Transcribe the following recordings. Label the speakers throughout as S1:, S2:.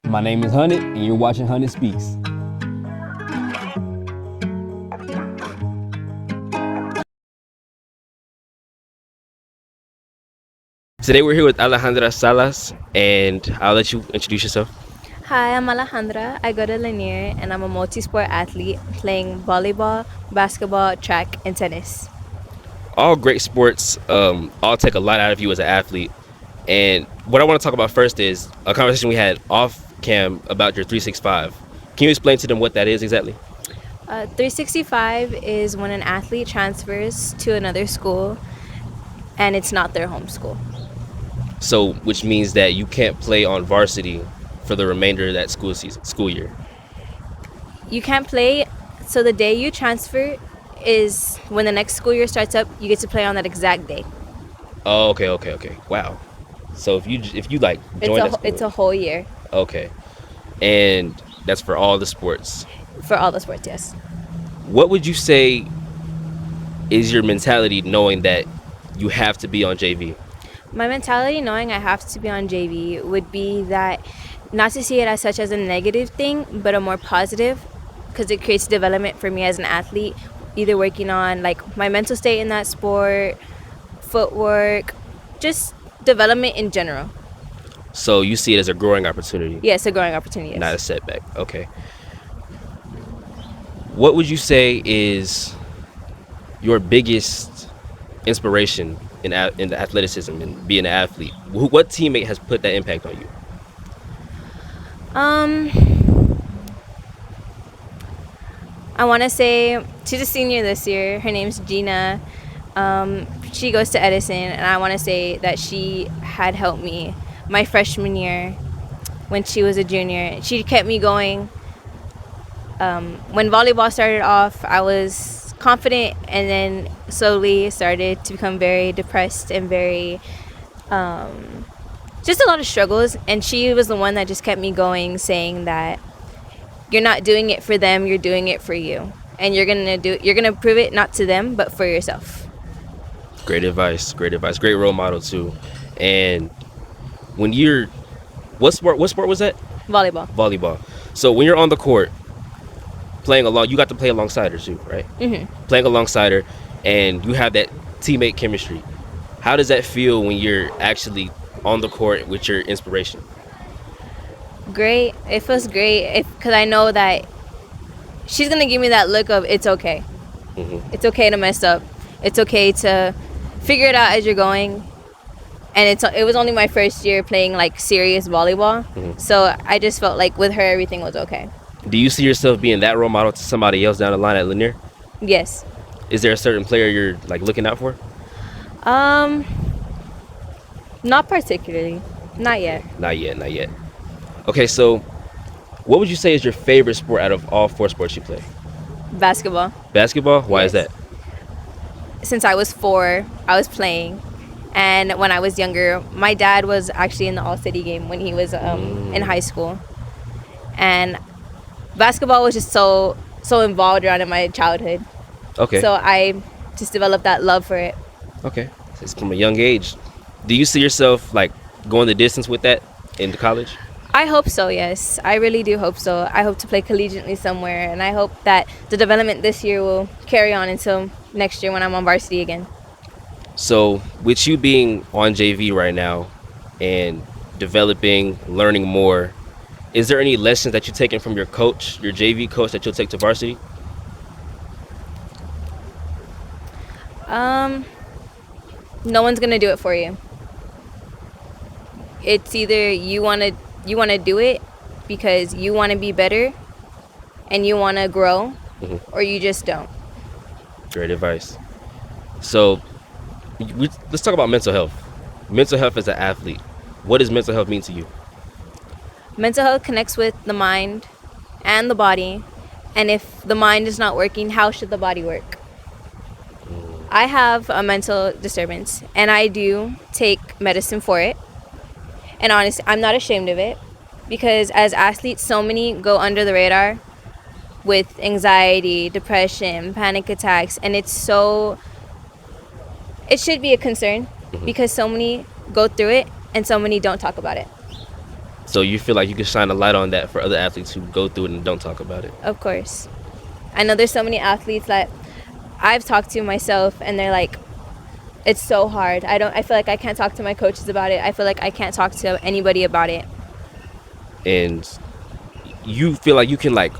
S1: My name is HUNID, and you're watching HUNID Speaks. Today we're here with Alejandra Salas, and I'll let you introduce yourself.
S2: Hi, I'm Alejandra. I go to Lanier and I'm a multi-sport athlete playing volleyball, basketball, track, and tennis.
S1: All great sports, all take a lot out of you as an athlete. And what I want to talk about first is a conversation we had off cam about your 365. Can you explain to them what that is exactly?
S2: 365 is when an athlete transfers to another school and it's not their home school.
S1: So, which means that you can't play on varsity for the remainder of that school year.
S2: You can't play, so the day you transfer is when the next school year starts up, you get to play on that exact day.
S1: Oh, okay. Wow. So if you like join that school,
S2: It's a whole year
S1: okay, and that's for all the sports.
S2: for all the sports, yes.
S1: What would you say is your mentality knowing that you have to be on JV?
S2: My mentality knowing I have to be on JV would be that not to see it as such as a negative thing, but a more positive, because it creates development for me as an athlete, either working on like my mental state in that sport, footwork, just development in general.
S1: So you see it as a growing opportunity,
S2: Yes, a growing opportunity. Yes.
S1: not a setback. Okay. What would you say is your biggest inspiration in the athleticism and being an athlete? What teammate has put that impact on you?
S2: Um, I want to say she's a senior this year. Her name's Gina. She goes to Edison, and I want to say that she had helped me my freshman year when she was a junior. She kept me going. When volleyball started off, I was confident, and then slowly started to become very depressed and very just a lot of struggles. And she was the one that just kept me going, saying that you're not doing it for them, you're doing it for you, and you're gonna prove it not to them but for yourself.
S1: Great advice. Great role model too. And when you're what sport was that?
S2: Volleyball.
S1: Volleyball. So when you're on the court playing along, you got to play alongside her too, right? Playing alongside her, and you have that teammate chemistry. How does that feel when you're actually on the court with your inspiration?
S2: Great. It feels great because I know that she's gonna give me that look of it's okay. It's okay to mess up. It's okay to figure it out as you're going. And it was only my first year playing like serious volleyball, so I just felt like with her everything was okay.
S1: Do you see yourself being that role model to somebody else down the line at Lanier?
S2: Yes.
S1: Is there a certain player you're like looking out for?
S2: Not particularly. Not yet.
S1: Not yet. Okay, so what would you say is your favorite sport out of all four sports you play?
S2: Basketball.
S1: Basketball? Why is
S2: Yes.
S1: that?
S2: Since I was 4, I was playing. And when I was younger, my dad was actually in the All-City game when he was in high school. And basketball was just so involved around in my childhood.
S1: Okay.
S2: So I just developed that love for it.
S1: Okay. So it's from a young age. Do you see yourself like going the distance with that into college?
S2: I hope so, yes. I really do hope so. I hope to play collegiately somewhere, and I hope that the development this year will carry on until next year when I'm on varsity again.
S1: So with you being on JV right now and developing, learning more, is there any lessons that you've taken from your coach, your JV coach, that you'll take to varsity?
S2: No one's gonna do it for you. It's either you wanna do it because you wanna be better and you wanna grow, or you just don't.
S1: Great advice. So let's talk about mental health. Mental health as an athlete. What does mental health mean to you?
S2: Mental health connects with the mind and the body, and if the mind is not working, how should the body work? I have a mental disturbance, and I do take medicine for it. And honestly, I'm not ashamed of it, because as athletes, so many go under the radar with anxiety, depression, panic attacks, and it should be a concern because so many go through it and so many don't talk about it.
S1: So you feel like you can shine a light on that for other athletes who go through it and don't talk about it.
S2: Of course. I know there's so many athletes that I've talked to myself, and they're like, it's so hard. I feel like I can't talk to my coaches about it. I feel like I can't talk to anybody about it.
S1: And you feel like you can like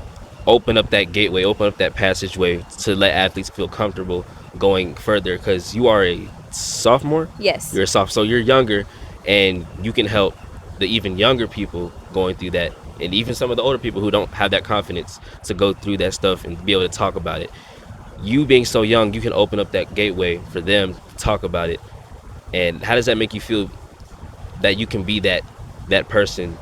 S1: open up that gateway, open up that passageway to let athletes feel comfortable going further, because you are a sophomore.
S2: Yes.
S1: You're a sophomore, so you're younger, and you can help the even younger people going through that, and even some of the older people who don't have that confidence to go through that stuff and be able to talk about it. You being so young, you can open up that gateway for them to talk about it. And how does that make you feel that you can be that person?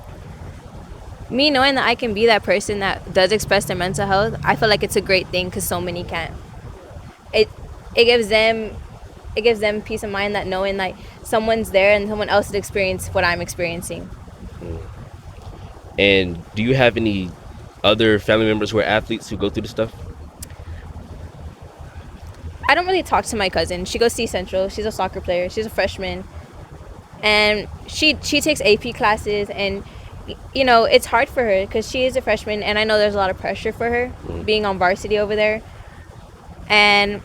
S2: Me knowing that I can be that person that does express their mental health, I feel like it's a great thing because so many can't. It gives them peace of mind that knowing like someone's there and someone else has experienced what I'm experiencing.
S1: And do you have any other family members who are athletes who go through the stuff?
S2: I don't really talk to my cousin. She goes to Central. She's a soccer player. She's a freshman, and she takes AP classes, and you know it's hard for her because she is a freshman, and I know there's a lot of pressure for her being on varsity over there. And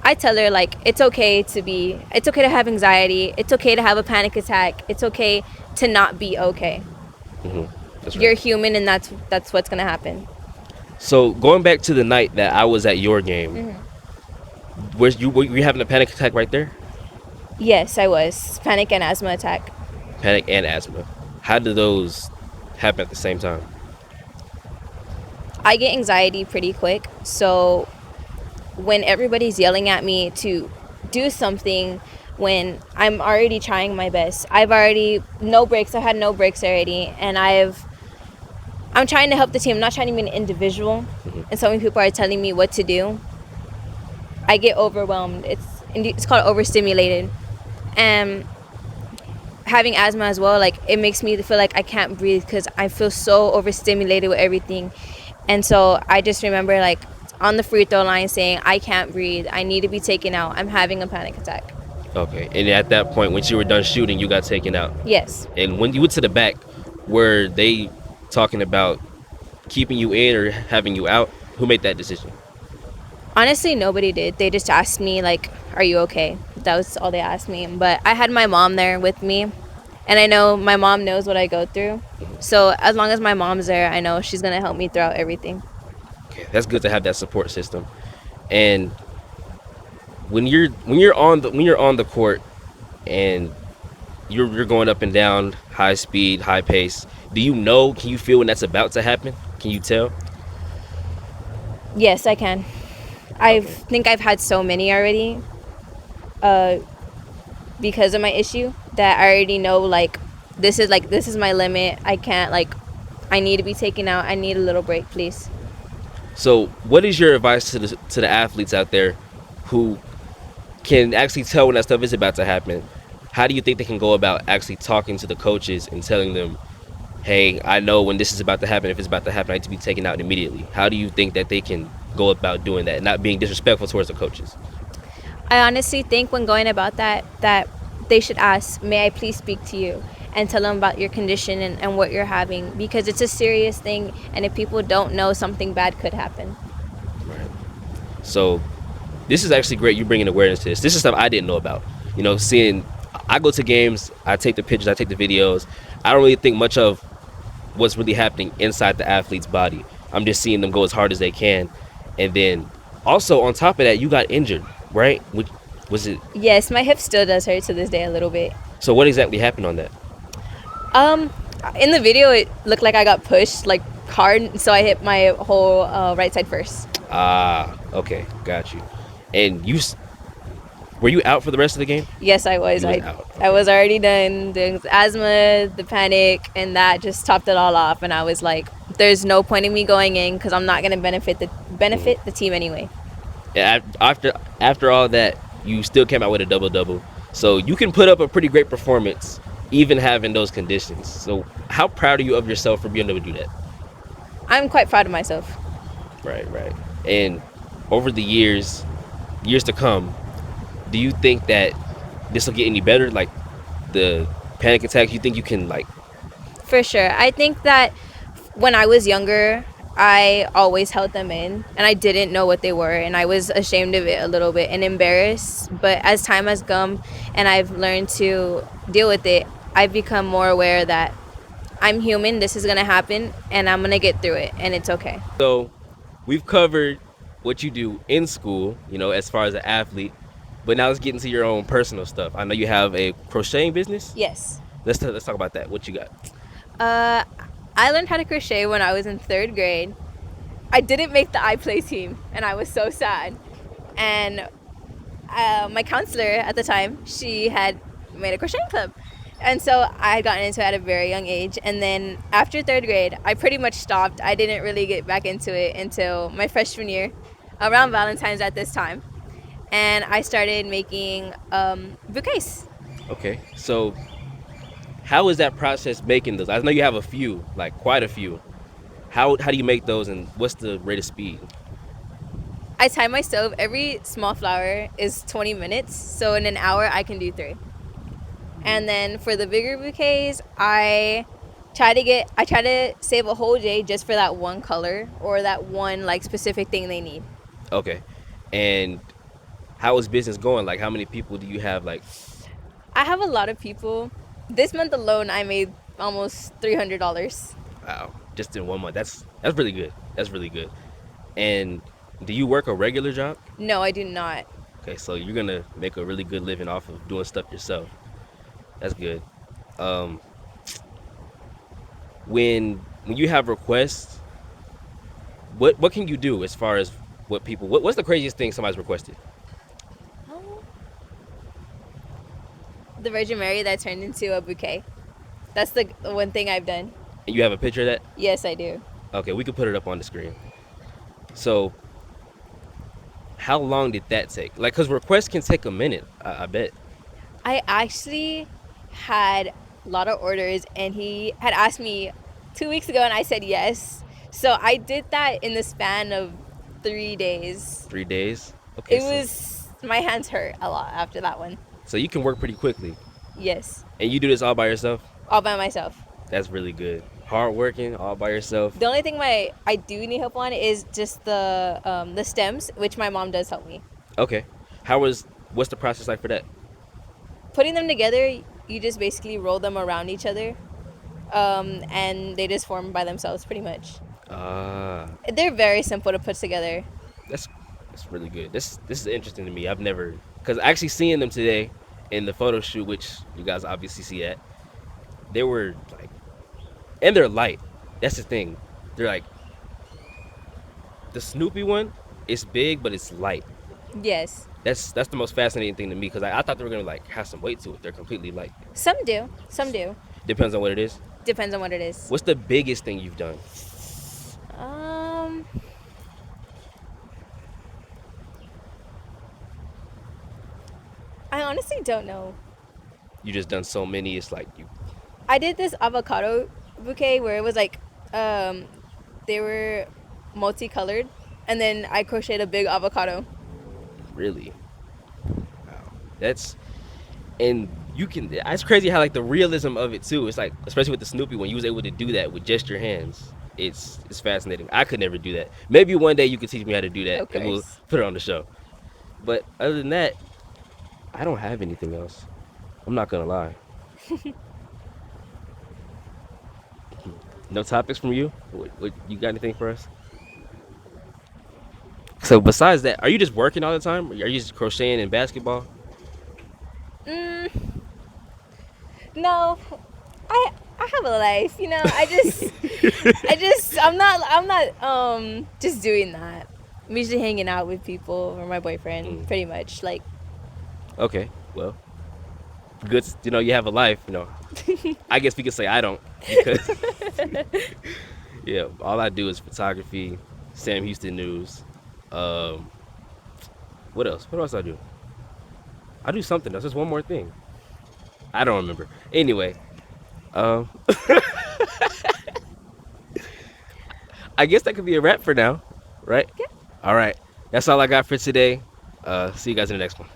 S2: I tell her like it's okay to have anxiety. It's okay to have a panic attack. It's okay to not be okay.
S1: That's right.
S2: You're human, and that's what's gonna happen.
S1: So going back to the night that I was at your game, were you having a panic attack right there?
S2: Yes, I was. Panic and asthma attack.
S1: Panic and asthma. How do those happen at the same time?
S2: I get anxiety pretty quick, so when everybody's yelling at me to do something when I'm already trying my best, I've had no breaks already, and I'm trying to help the team. I'm not trying to be an individual, and so many people are telling me what to do. I get overwhelmed. It's called overstimulated. And having asthma as well, like it makes me feel like I can't breathe because I feel so overstimulated with everything. And so I just remember like on the free throw line saying, I can't breathe. I need to be taken out. I'm having a panic attack.
S1: Okay. And at that point, once you were done shooting, you got taken out.
S2: Yes.
S1: And when you went to the back, were they talking about keeping you in or having you out? Who made that decision?
S2: Honestly, nobody did. They just asked me, like, are you okay? That was all they asked me. But I had my mom there with me, and I know my mom knows what I go through. So as long as my mom's there, I know she's going to help me throughout everything.
S1: Okay, that's good to have that support system. And when you're on the court and you're going up and down, high speed, high pace, can you feel when that's about to happen? Can you tell?
S2: Yes, I can. I think I've had so many already because of my issue that I already know like this is my limit. I can't, like, I need to be taken out. I need a little break, please.
S1: So what is your advice to the athletes out there who can actually tell when that stuff is about to happen? How do you think they can go about actually talking to the coaches and telling them, hey, I know when this is about to happen, if it's about to happen, I need to be taken out immediately? How do you think that they can go about doing that and not being disrespectful towards the coaches?
S2: I honestly think when going about that they should ask, may I please speak to you? And tell them about your condition and what you're having, because it's a serious thing, and if people don't know, something bad could happen.
S1: Right. So this is actually great you bringing awareness to this. This is stuff I didn't know about. You know, I go to games, I take the pictures, I take the videos. I don't really think much of what's really happening inside the athlete's body. I'm just seeing them go as hard as they can. And then also on top of that, you got injured, right? Was it?
S2: Yes, my hip still does hurt to this day a little bit.
S1: So what exactly happened on that?
S2: In the video, it looked like I got pushed like hard, so I hit my whole right side first.
S1: Ah, okay, got you. And were you out for the rest of the game?
S2: Yes, I was.
S1: You were out. Okay.
S2: I was already done. The asthma, the panic, and that just topped it all off. And I was like, "There's no point in me going in because I'm not going to benefit the team anyway."
S1: Yeah, after all that, you still came out with a double-double. So you can put up a pretty great performance even having those conditions. So how proud are you of yourself for being able to do that?
S2: I'm quite proud of myself.
S1: Right. And over the years to come, do you think that this will get any better? Like the panic attacks, you think you can like
S2: For sure. I think that when I was younger, I always held them in and I didn't know what they were and I was ashamed of it a little bit and embarrassed. But as time has gone and I've learned to deal with it, I've become more aware that I'm human, this is going to happen and I'm going to get through it and it's okay.
S1: So we've covered what you do in school, you know, as far as an athlete, but now let's get into your own personal stuff. I know you have a crocheting business.
S2: Yes.
S1: Let's talk about that. What you got?
S2: Uh, I learned how to crochet when I was in 3rd grade. I didn't make the I play team and I was so sad. And my counselor at the time, she had made a crocheting club. And so I had gotten into it at a very young age. And then after 3rd grade, I pretty much stopped. I didn't really get back into it until my freshman year, around Valentine's at this time. And I started making bouquets.
S1: Okay. So how is that process making those? I know you have a few, like quite a few. How do you make those and what's the rate of speed?
S2: I tie my stove. Every small flower is 20 minutes. So in an hour, I can do 3. And then for the bigger bouquets, I try to save a whole day just for that one color or that one like specific thing they need.
S1: Okay. And how is business going? Like how many people do you have like?
S2: I have a lot of people. This month alone, I made almost $300.
S1: Wow. Just in 1 month. That's really good. That's really good. And do you work a regular job?
S2: No, I do not.
S1: Okay, so you're gonna make a really good living off of doing stuff yourself. That's good. Um, when you have requests, what can you do as far as what's the craziest thing somebody's requested?
S2: The Virgin Mary that turned into a bouquet. That's the one thing I've done.
S1: And you have a picture of that?
S2: Yes, I do.
S1: Okay, we could put it up on the screen. So, how long did that take? Like, cause requests can take a minute. I bet.
S2: I actually had a lot of orders, and he had asked me 2 weeks ago, and I said yes. So I did that in the span of 3 days.
S1: 3 days. Okay.
S2: My hands hurt a lot after that one.
S1: So you can work pretty quickly.
S2: Yes.
S1: And you do this all by yourself?
S2: All by myself.
S1: That's really good. Hard working, all by yourself.
S2: The only thing I do need help on is just the stems, which my mom does help me.
S1: Okay. What's the process like for that?
S2: Putting them together, you just basically roll them around each other, and they just form by themselves pretty much. They're very simple to put together.
S1: That's really good. This is interesting to me. I've never, because actually seeing them today in the photo shoot, which you guys obviously see at, they were like, and they're light. That's the thing. They're like, the Snoopy one, it's big, but it's light.
S2: Yes.
S1: That's the most fascinating thing to me, because I thought they were gonna like have some weight to it. They're completely light.
S2: Some do.
S1: Depends on what it is.
S2: Depends on what it is.
S1: What's the biggest thing you've done?
S2: I honestly don't know.
S1: You just done so many. It's like you.
S2: I did this avocado bouquet where it was like, they were multicolored, and then I crocheted a big avocado.
S1: Really? Wow. And you can, it's crazy how like the realism of it too. It's like, especially with the Snoopy one, you was able to do that with just your hands. It's fascinating. I could never do that. Maybe one day you could teach me how to do that,
S2: Okay.
S1: and we'll put it on the show. But other than that, I don't have anything else. I'm not gonna lie. No topics from you? What you got anything for us? So besides that, are you just working all the time? Are you just crocheting and basketball?
S2: No, I have a life, you know. I'm not just doing that. I'm usually hanging out with people or my boyfriend, pretty much. Like,
S1: okay, well, good. You know, you have a life. You know, I guess we could say I don't, because yeah, all I do is photography, Sam Houston News. What else? What else I do? I do something else. There's one more thing. I don't remember. Anyway, I guess that could be a wrap for now, right?
S2: Yeah.
S1: All right. That's all I got for today. See you guys in the next one.